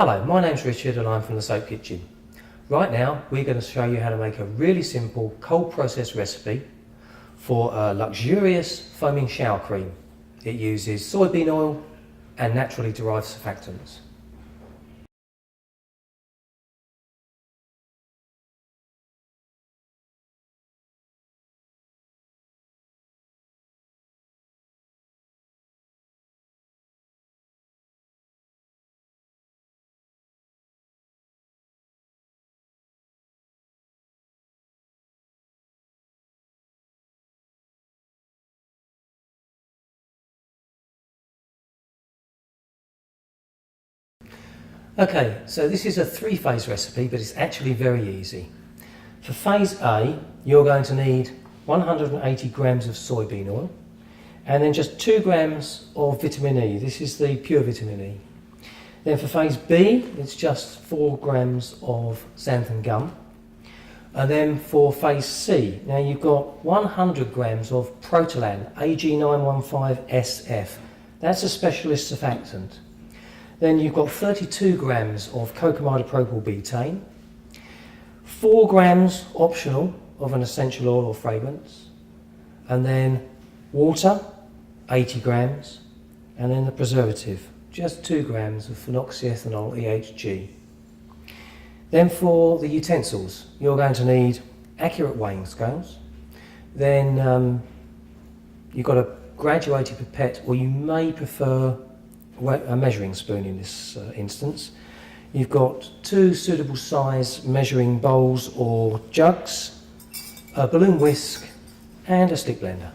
Hello, my name's Richard and I'm from the Soap Kitchen. Right now we're going to show you how to make a really simple cold process recipe for a luxurious foaming shower cream. It uses soybean oil and naturally derived surfactants. Okay, so this is a three-phase recipe, but it's actually very easy. For phase A, you're going to need 180 grams of soybean oil and then just 2 grams of vitamin E. This is the pure vitamin E. Then for phase B, it's just 4 grams of xanthan gum. And then for phase C, now you've got 100 grams of Protolan AG915SF. That's a specialist surfactant. Then you've got 32 grams of cocamide propyl betaine, 4 grams optional of an essential oil or fragrance, and then water, 80 grams, and then the preservative, just 2 grams of phenoxyethanol EHG. Then for the utensils, you're going to need accurate weighing scales. Then you've got a graduated pipette, or you may prefer a measuring spoon in this instance. You've got 2 suitable size measuring bowls or jugs, a balloon whisk and a stick blender.